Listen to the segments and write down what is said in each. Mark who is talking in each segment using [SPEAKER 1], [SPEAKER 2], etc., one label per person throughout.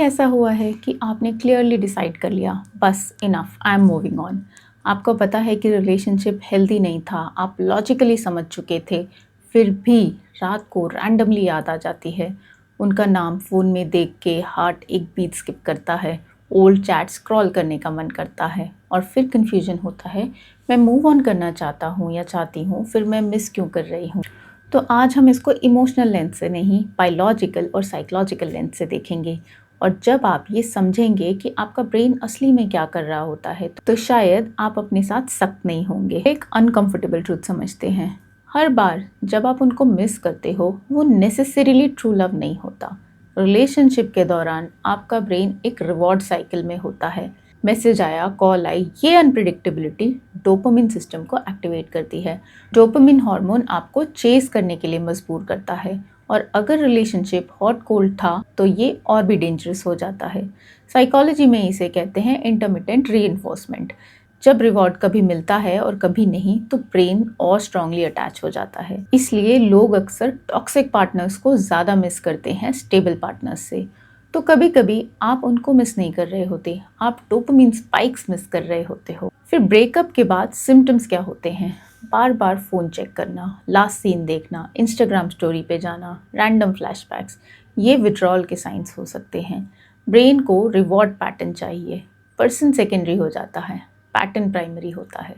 [SPEAKER 1] ऐसा हुआ है कि आपने क्लियरली डिसाइड कर लिया, बस enough, I am moving on. आपको पता है कि रिलेशनशिप हेल्दी नहीं था, आप लॉजिकली समझ चुके थे, फिर भी रात को रैंडमली याद आ जाती है। उनका नाम फ़ोन में देख के हार्ट एक बीट स्किप करता है, ओल्ड चैट स्क्रॉल करने का मन करता है और फिर कन्फ्यूजन होता है, मैं मूव ऑन करना चाहता हूँ या चाहती हूँ, फिर मैं मिस क्यों कर रही हूँ। तो आज हम इसको इमोशनल लेंस से नहीं, बायोलॉजिकल और साइकोलॉजिकल लेंस से देखेंगे। और जब आप ये समझेंगे कि आपका ब्रेन असली में क्या कर रहा होता है, तो शायद आप अपने साथ सख्त नहीं होंगे। एक अनकंफर्टेबल ट्रूथ समझते हैं, हर बार जब आप उनको मिस करते हो, वो नेसेसरीली ट्रू लव नहीं होता। रिलेशनशिप के दौरान आपका ब्रेन एक रिवॉर्ड साइकिल में होता है। मैसेज आया, कॉल आई, ये अनप्रिडिक्टेबिलिटी डोपामिन सिस्टम को एक्टिवेट करती है। डोपामिन हार्मोन आपको चेस करने के लिए मजबूर करता है, और अगर रिलेशनशिप हॉट कोल्ड था तो ये और भी डेंजरस हो जाता है। साइकोलॉजी में इसे कहते हैं इंटरमिटेंट रीइंफोर्समेंट। जब रिवॉर्ड कभी मिलता है और कभी नहीं, तो ब्रेन और स्ट्रांगली अटैच हो जाता है। इसलिए लोग अक्सर टॉक्सिक पार्टनर्स को ज़्यादा मिस करते हैं स्टेबल पार्टनर्स से। तो कभी कभी आप उनको मिस नहीं कर रहे होते, आप डोपामिन स्पाइक्स मिस कर रहे होते हो। फिर ब्रेकअप के बाद सिम्टम्स क्या होते हैं? बार बार फ़ोन चेक करना, लास्ट सीन देखना, इंस्टाग्राम स्टोरी पे जाना, रैंडम फ्लैशबैक्स, ये विड्रॉल के साइंस हो सकते हैं। ब्रेन को रिवॉर्ड पैटर्न चाहिए, पर्सन सेकेंडरी हो जाता है, पैटर्न प्राइमरी होता है।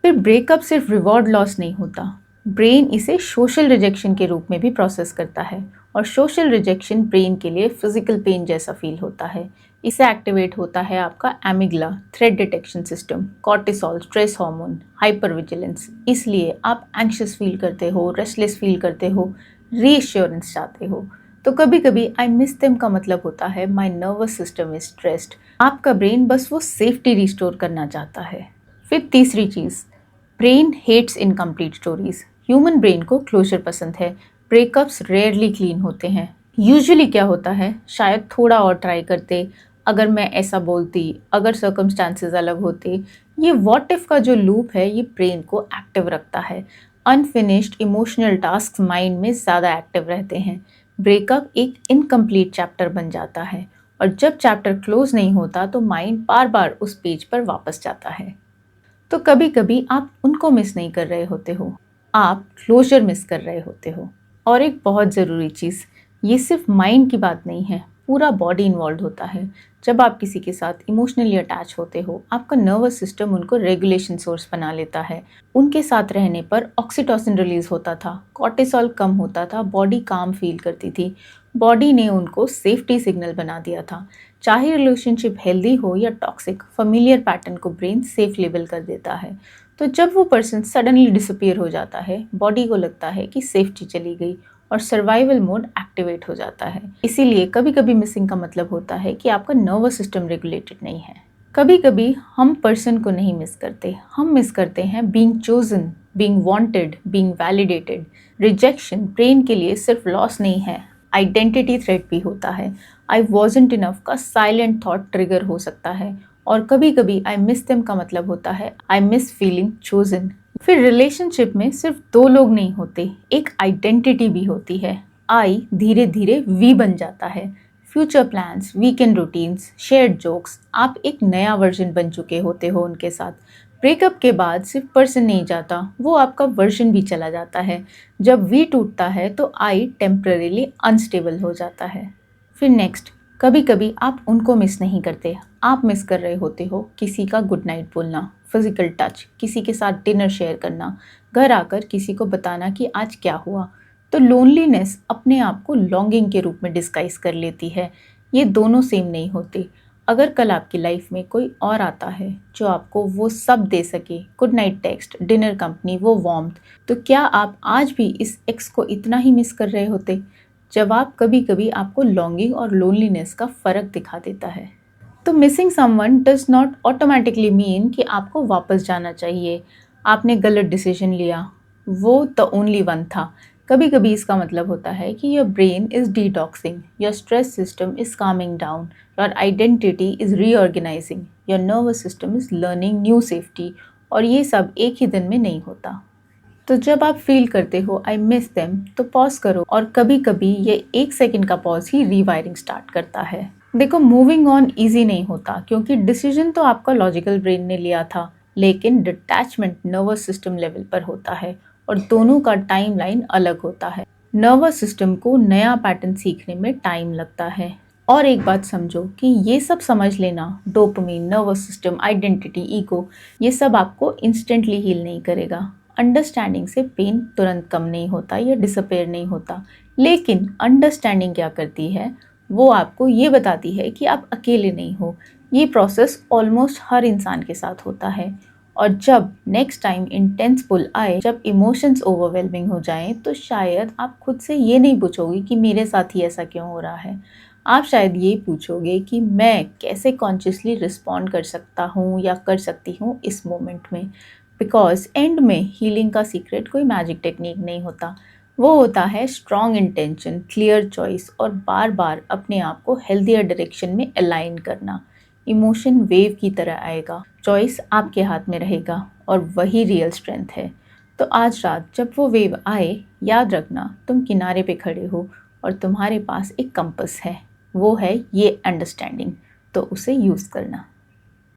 [SPEAKER 1] फिर ब्रेकअप सिर्फ रिवॉर्ड लॉस नहीं होता, ब्रेन इसे सोशल रिजेक्शन के रूप में भी प्रोसेस करता है, और सोशल रिजेक्शन ब्रेन के लिए फिजिकल पेन जैसा फील होता है। इससे एक्टिवेट होता है आपका amygdala, threat detection system, cortisol, stress hormone, hypervigilance. इसलिए आप एंग्शियस फील करते हो, रेस्टलेस फील करते हो, रीएश्योरेंस चाहते हो। तो कभी कभी आई मिस देम का मतलब होता है my nervous system is stressed. आपका ब्रेन बस वो सेफ्टी रिस्टोर करना चाहता है। फिर तीसरी चीज़, brain hates incomplete stories. Human brain को क्लोजर पसंद है, ब्रेकअप्स रेयरली क्लीन होते हैं। यूजुअली क्या होता है, शायद थोड़ा और ट्राई करते, अगर मैं ऐसा बोलती, अगर सर्कमस्टांसेस अलग होते। ये व्हाट इफ का जो लूप है, ये ब्रेन को एक्टिव रखता है। अनफिनिश्ड इमोशनल टास्क माइंड में ज़्यादा एक्टिव रहते हैं। ब्रेकअप एक इनकम्प्लीट चैप्टर बन जाता है, और जब चैप्टर क्लोज नहीं होता तो माइंड बार बार उस पेज पर वापस जाता है। तो कभी कभी आप उनको मिस नहीं कर रहे होते हो, आप क्लोजर मिस कर रहे होते हो। और एक बहुत ज़रूरी चीज़, ये सिर्फ माइंड की बात नहीं है, पूरा बॉडी इन्वॉल्व होता है। जब आप किसी के साथ इमोशनली अटैच होते हो, आपका नर्वस सिस्टम उनको रेगुलेशन सोर्स बना लेता है। उनके साथ रहने पर ऑक्सीटोसिन रिलीज होता था, कॉर्टिसोल कम होता था, बॉडी काम फील करती थी। बॉडी ने उनको सेफ्टी सिग्नल बना दिया था। चाहे रिलेशनशिप हेल्दी हो या टॉक्सिक, फेमिलियर पैटर्न को ब्रेन सेफ लेबल कर देता है। तो जब वो पर्सन सडनली डिसअपीयर हो जाता है, बॉडी को लगता है कि सेफ्टी चली गई और सर्वाइवल मोड एक्टिवेट हो जाता है। इसीलिए कभी कभी मिसिंग का मतलब होता है कि आपका नर्वस सिस्टम रेगुलेटेड नहीं है। कभी कभी हम पर्सन को नहीं मिस करते, हम मिस करते हैं being chosen, being wanted, being validated. Rejection brain के लिए सिर्फ लॉस नहीं है, आइडेंटिटी थ्रेट भी होता है। आई वॉजंट इनफ का साइलेंट थॉट ट्रिगर हो सकता है, और कभी कभी आई मिस देम का मतलब होता है आई मिस फीलिंग चोजन। फिर रिलेशनशिप में सिर्फ दो लोग नहीं होते, एक आइडेंटिटी भी होती है। आई धीरे धीरे वी बन जाता है। Future plans, weekend routines, shared jokes, आप एक नया वर्जन बन चुके होते हो उनके साथ। ब्रेकअप के बाद सिर्फ पर्सन नहीं जाता, वो आपका वर्जन भी चला जाता है। जब वी टूटता है तो आई टेम्पररीली अनस्टेबल हो जाता है। फिर नेक्स्ट, कभी कभी आप उनको मिस नहीं करते, आप मिस कर रहे होते हो किसी का गुड नाइट बोलना, फिजिकल टच, किसी के साथ डिनर शेयर करना, घर आकर किसी को बताना कि आज क्या हुआ। तो लोनलीनेस अपने आप को लॉन्गिंग के रूप में डिस्गाइज कर लेती है। ये दोनों सेम नहीं होते। अगर कल आपकी लाइफ में कोई और आता है जो आपको वो सब दे सके, good night text, dinner company, वो वार्मथ, तो क्या आप आज भी इस एक्स को इतना ही मिस कर रहे होते? जवाब कभी कभी आपको लॉन्गिंग और लोनलीनेस का फ़र्क दिखा देता है। तो missing someone does not automatically mean कि आपको वापस जाना चाहिए, आपने गलत डिसीजन लिया, वो द ओनली वन था। कभी कभी इसका मतलब होता है कि your brain is detoxing, your stress system is Kameng down, your identity is reorganising, your nervous system is learning new safety. और ये सब एक ही दिन में नहीं होता। तो जब आप फील करते हो आई मिस देम, तो पॉज करो, और कभी कभी ये 1 सेकंड का पॉज ही रीवायरिंग स्टार्ट करता है। देखो, मूविंग ऑन ईजी नहीं होता क्योंकि डिसीजन तो आपका लॉजिकल ब्रेन ने लिया था, लेकिन डिटैचमेंट नर्वस सिस्टम लेवल पर होता है और दोनों का टाइमलाइन अलग होता है। नर्वस सिस्टम को नया पैटर्न सीखने में टाइम लगता है। और एक बात समझो कि ये सब समझ लेना, dopamine, nervous system, identity, ego, ये सब आपको इंस्टेंटली हील नहीं करेगा। अंडरस्टैंडिंग से पेन तुरंत कम नहीं होता या डिसअपेयर नहीं होता, लेकिन अंडरस्टैंडिंग क्या करती है, वो आपको ये बताती है कि आप अकेले नहीं हो। ये प्रोसेस ऑलमोस्ट हर इंसान के साथ होता है। और जब नेक्स्ट टाइम इंटेंस पुल आए, जब इमोशंस ओवरवेलमिंग हो जाएं, तो शायद आप खुद से ये नहीं पूछोगे कि मेरे साथ ही ऐसा क्यों हो रहा है। आप शायद ये पूछोगे कि मैं कैसे कॉन्शियसली रिस्पॉन्ड कर सकता हूँ या कर सकती हूँ इस मोमेंट में। बिकॉज एंड में हीलिंग का सीक्रेट कोई मैजिक टेक्निक नहीं होता, वो होता है स्ट्रॉन्ग इंटेंशन, क्लियर चॉइस और बार बार अपने आप को हेल्दियर डायरेक्शन में अलाइन करना। इमोशन वेव की तरह आएगा, चॉइस आपके हाथ में रहेगा, और वही रियल स्ट्रेंथ है। तो आज रात जब वो वेव आए, याद रखना तुम किनारे पे खड़े हो और तुम्हारे पास एक कंपस है। वो है ये अंडरस्टैंडिंग, तो उसे यूज़ करना।